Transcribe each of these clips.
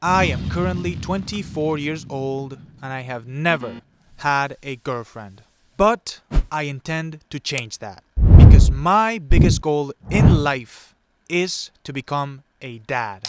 I am currently 24 years old and I have never had a girlfriend. But I intend to change that because my biggest goal in life is to become a dad.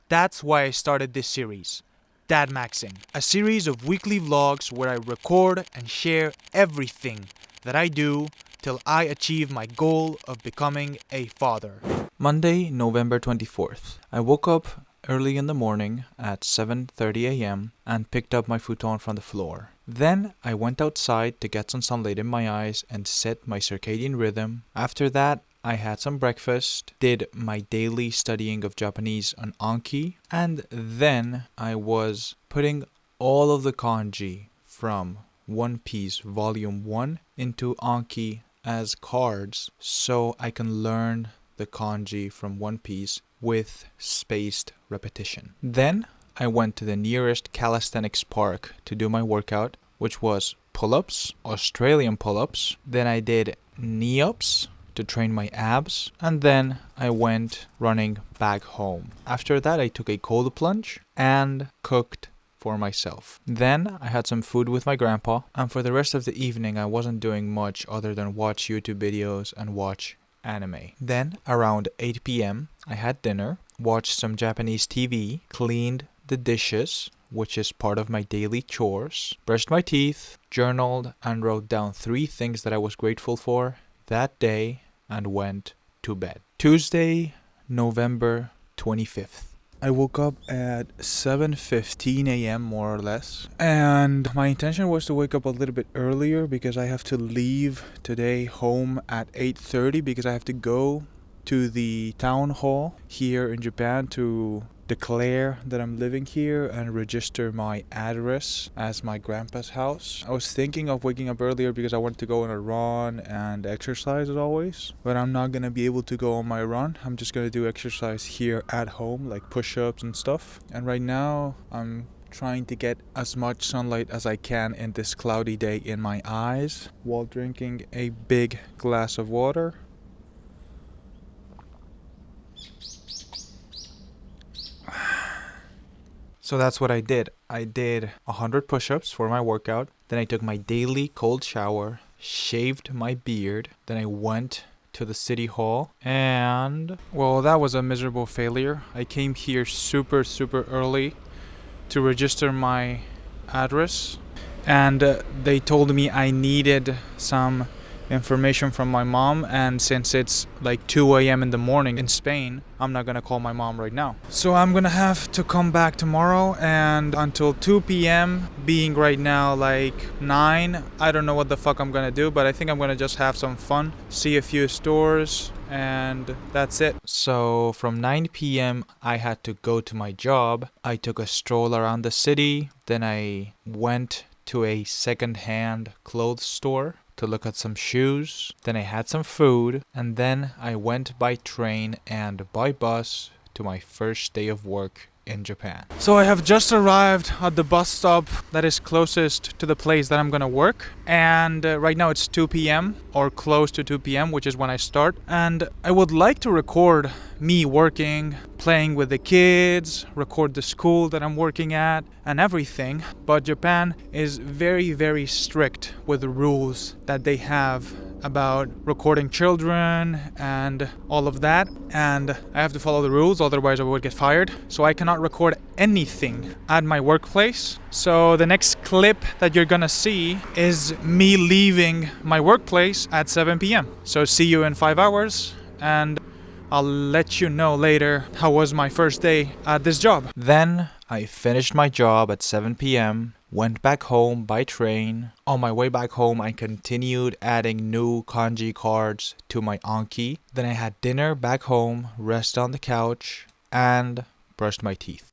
That's why I started this series, Dad Maxing, a series of weekly vlogs where I record and share everything that I do till I achieve my goal of becoming a father. Monday, November 24th. I woke up early in the morning at 7:30 a.m. and picked up my futon from the floor. Then I went outside to get some sunlight in my eyes and set my circadian rhythm. After that, I had some breakfast, did my daily studying of Japanese on Anki, and then I was putting all of the kanji from One Piece Volume 1 into Anki as cards so I can learn the kanji from One Piece with spaced repetition. Then I went to the nearest calisthenics park to do my workout, which was pull-ups, Australian pull-ups. Then I did knee-ups to train my abs, and then I went running back home. After that, I took a cold plunge and cooked for myself. Then I had some food with my grandpa, and for the rest of the evening I wasn't doing much other than watch YouTube videos and watch anime. Then around 8 p.m. I had dinner, watched some Japanese TV, cleaned the dishes, which is part of my daily chores, brushed my teeth, journaled, and wrote down 3 things that I was grateful for that day and went to bed. Tuesday, November 25th. I woke up at 7:15 a.m. more or less, and my intention was to wake up a little bit earlier because I have to leave today home at 8:30 because I have to go to the town hall here in Japan to declare that I'm living here and register my address as my grandpa's house. I was thinking of waking up earlier because I wanted to go on a run and exercise as always, but I'm not gonna be able to go on my run. I'm just gonna do exercise here at home, like push-ups and stuff. And right now I'm trying to get as much sunlight as I can in this cloudy day in my eyes while drinking a big glass of water. So that's what I did. I did 100 push-ups for my workout. Then I took my daily cold shower, shaved my beard. Then I went to the city hall. And, well, that was a miserable failure. I came here super early to register my address. And they told me I needed some information from my mom, and since it's like 2 a.m. in the morning in Spain, I'm not gonna call my mom right now. So I'm gonna have to come back tomorrow, and until 2 p.m. being right now like 9, I don't know what the fuck I'm gonna do, but I think I'm gonna just have some fun, see a few stores, and that's it. So from 9 p.m. I had to go to my job. I took a stroll around the city, then I went to a second-hand clothes store to look at some shoes. Then I had some food, and then I went by train and by bus to my first day of work in Japan. So I have just arrived at the bus stop that is closest to the place that I'm gonna work, and right now it's 2 p.m. or close to 2 p.m., which is when I start, and I would like to record me working, playing with the kids, record the school that I'm working at and everything, but Japan is very strict with the rules that they have about recording children and all of that, and I have to follow the rules, otherwise I would get fired. So I cannot record anything at my workplace. So the next clip that you're gonna see is me leaving my workplace at 7 p.m. So see you in 5 hours, and I'll let you know later how was my first day at this job. Then I finished my job at 7 p.m., went back home by train. On my way back home, I continued adding new kanji cards to my Anki. Then I had dinner back home, rest on the couch, and brushed my teeth.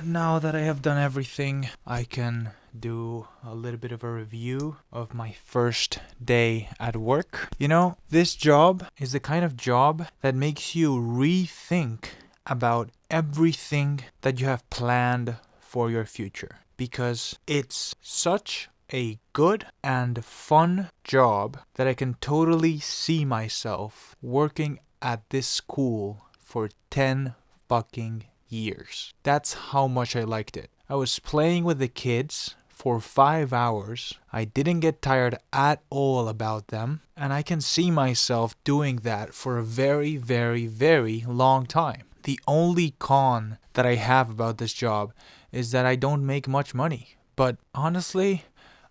Now that I have done everything, I can do a little bit of a review of my first day at work. You know, this job is the kind of job that makes you rethink about everything that you have planned for your future, because it's such a good and fun job that I can totally see myself working at this school for 10 fucking years. That's how much I liked it. I was playing with the kids for 5 hours. I didn't get tired at all about them, and I can see myself doing that for a very, very, very long time. The only con that I have about this job is that I don't make much money. But honestly,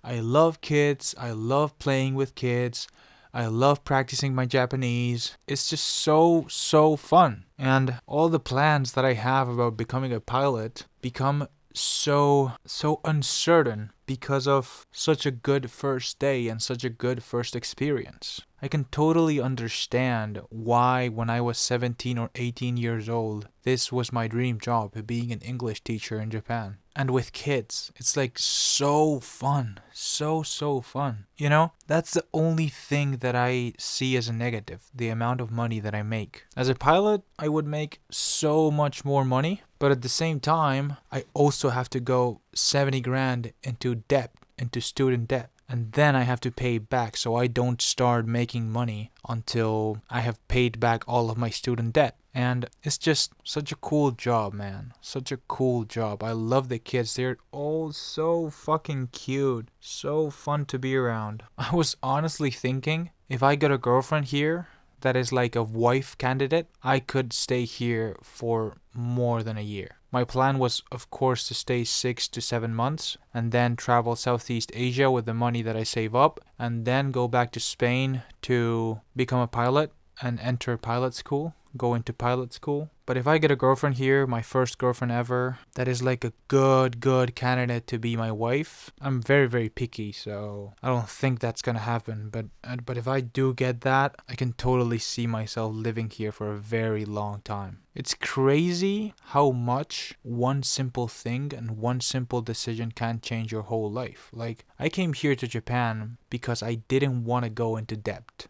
I love kids. I love playing with kids. I love practicing my Japanese. It's just so fun. And all the plans that I have about becoming a pilot become so uncertain because of such a good first day and such a good first experience. I can totally understand why when I was 17 or 18 years old, this was my dream job, being an English teacher in Japan. And with kids, it's like so fun. So fun. You know, that's the only thing that I see as a negative, the amount of money that I make. As a pilot, I would make so much more money, but at the same time, I also have to go 70 grand into debt, into student debt. And then I have to pay back, so I don't start making money until I have paid back all of my student debt. And it's just such a cool job, man. Such a cool job. I love the kids. They're all so fucking cute. So fun to be around. I was honestly thinking, if I get a girlfriend here that is like a wife candidate, I could stay here for more than a year. My plan was, of course, to stay 6 to 7 months and then travel Southeast Asia with the money that I save up and then go back to Spain to become a pilot and enter pilot school, go into pilot school. But if I get a girlfriend here, my first girlfriend ever, that is like a good candidate to be my wife, I'm very picky, so I don't think that's gonna happen. But if I do get that, I can totally see myself living here for a very long time. It's crazy how much one simple thing and one simple decision can change your whole life. Like, I came here to Japan because I didn't want to go into debt.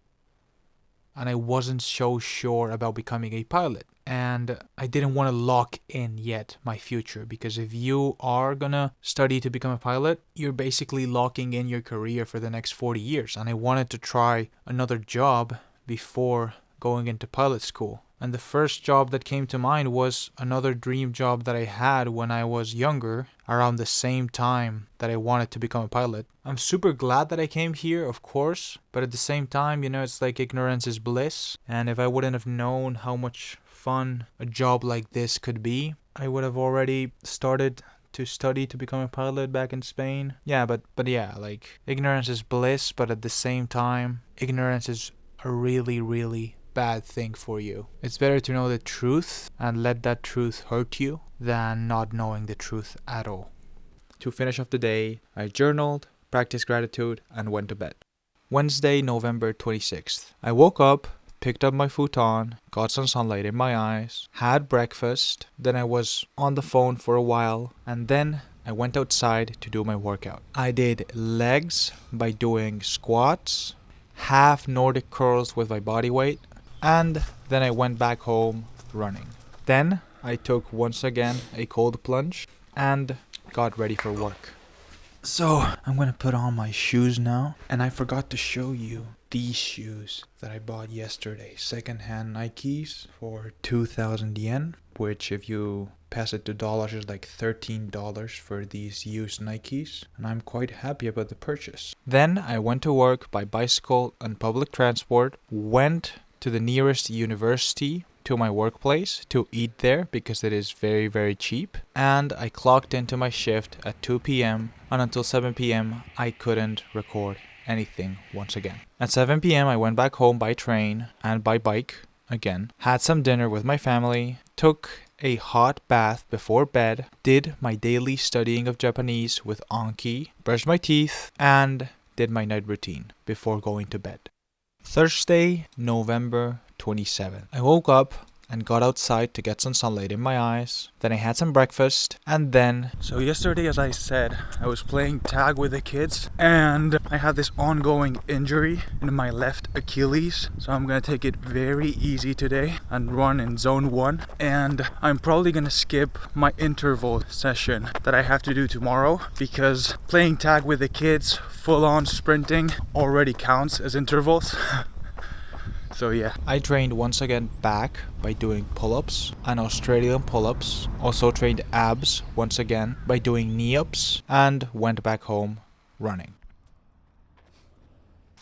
And I wasn't so sure about becoming a pilot. And I didn't want to lock in yet my future, because if you are gonna study to become a pilot, you're basically locking in your career for the next 40 years. And I wanted to try another job before going into pilot school. And the first job that came to mind was another dream job that I had when I was younger, around the same time that I wanted to become a pilot. I'm super glad that I came here, of course, but at the same time, you know, it's like ignorance is bliss. And if I wouldn't have known how much fun a job like this could be, I would have already started to study to become a pilot back in Spain. Yeah, but yeah, like, ignorance is bliss, but at the same time, ignorance is a really bad thing for you. It's better to know the truth and let that truth hurt you than not knowing the truth at all. To finish off the day, I journaled, practiced gratitude, and went to bed. Wednesday, November 26th. I woke up, picked up my futon, got some sunlight in my eyes, had breakfast, then I was on the phone for a while, and then I went outside to do my workout. I did legs by doing squats, half Nordic curls with my body weight, and then I went back home running. Then I took once again a cold plunge and got ready for work. So I'm gonna put on my shoes now, and I forgot to show you these shoes that I bought yesterday. Secondhand Nikes for 2,000 yen, which if you pass it to dollars is like $13 for these used Nikes, and I'm quite happy about the purchase. Then I went to work by bicycle and public transport, went to the nearest university to my workplace to eat there because it is very cheap, and I clocked into my shift at 2 p.m. and until 7 p.m. I couldn't record anything once again. At 7 p.m. I went back home by train and by bike again, had some dinner with my family, took a hot bath before bed, did my daily studying of Japanese with Anki, brushed my teeth, and did my night routine before going to bed. Thursday, November 27th. I woke up and got outside to get some sunlight in my eyes. Then I had some breakfast, and then... So yesterday, as I said, I was playing tag with the kids, and I had this ongoing injury in my left Achilles. So I'm gonna take it very easy today and run in zone 1. And I'm probably gonna skip my interval session that I have to do tomorrow, because playing tag with the kids, full-on sprinting, already counts as intervals. So yeah, I trained once again back by doing pull-ups and Australian pull-ups. Also trained abs once again by doing knee-ups and went back home running.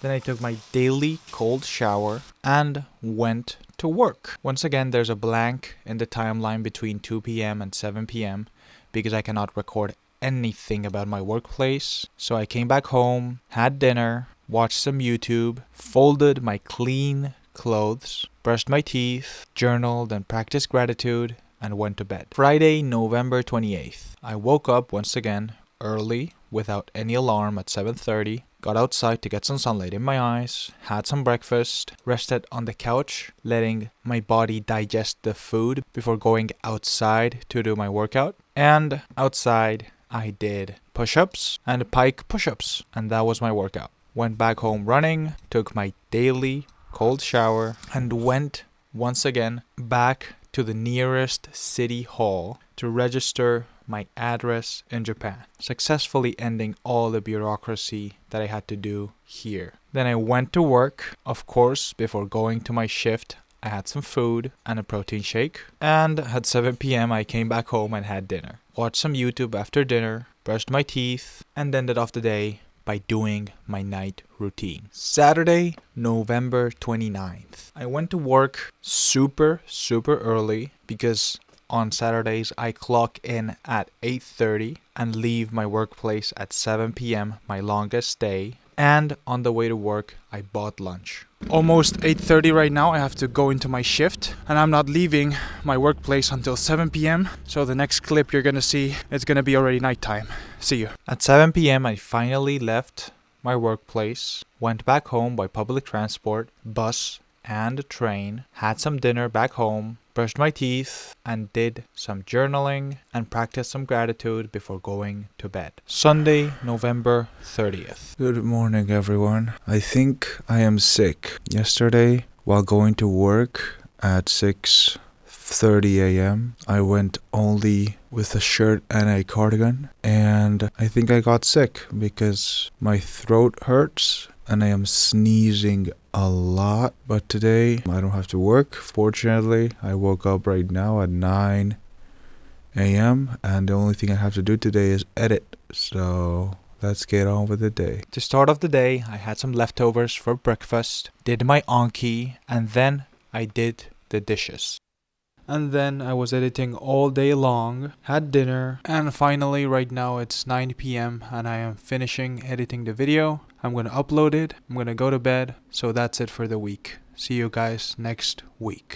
Then I took my daily cold shower and went to work. Once again, there's a blank in the timeline between 2 p.m. and 7 p.m. because I cannot record anything about my workplace. So I came back home, had dinner, watched some YouTube, folded my clean clothes, brushed my teeth, journaled and practiced gratitude, and went to bed. Friday, November 28th. I woke up once again early without any alarm at 7:30. Got outside to get some sunlight in my eyes, had some breakfast, rested on the couch, letting my body digest the food before going outside to do my workout. And outside, I did push-ups and pike push-ups, and that was my workout. Went back home running, took my daily cold shower, and went once again back to the nearest city hall to register my address in Japan, successfully ending all the bureaucracy that I had to do here. Then I went to work. Of course, before going to my shift, I had some food and a protein shake. And at 7 p.m. I came back home and had dinner. Watched some YouTube after dinner, brushed my teeth, and ended off the day by doing my night routine. Saturday, November 29th. I went to work super early because on Saturdays, I clock in at 8:30 and leave my workplace at 7 p.m., my longest day. And on the way to work, I bought lunch. Almost 8:30 right now, I have to go into my shift. And I'm not leaving my workplace until 7 p.m. So the next clip you're gonna see, it's gonna be already nighttime. See you. At 7 p.m., I finally left my workplace, went back home by public transport, bus, and train, had some dinner back home, brushed my teeth, and did some journaling and practiced some gratitude before going to bed. Sunday, November 30th. Good morning, everyone. I think I am sick. Yesterday, while going to work at 6:30 a.m., I went only with a shirt and a cardigan, and I think I got sick because my throat hurts and I am sneezing a lot. But today I don't have to work. Fortunately, I woke up right now at 9 a.m. and the only thing I have to do today is edit. So let's get on with the day. To start off the day, I had some leftovers for breakfast, did my Anki, and then I did the dishes. And then I was editing all day long, had dinner, and finally right now it's 9 p.m. and I am finishing editing the video. I'm going to upload it, I'm going to go to bed, so that's it for the week. See you guys next week.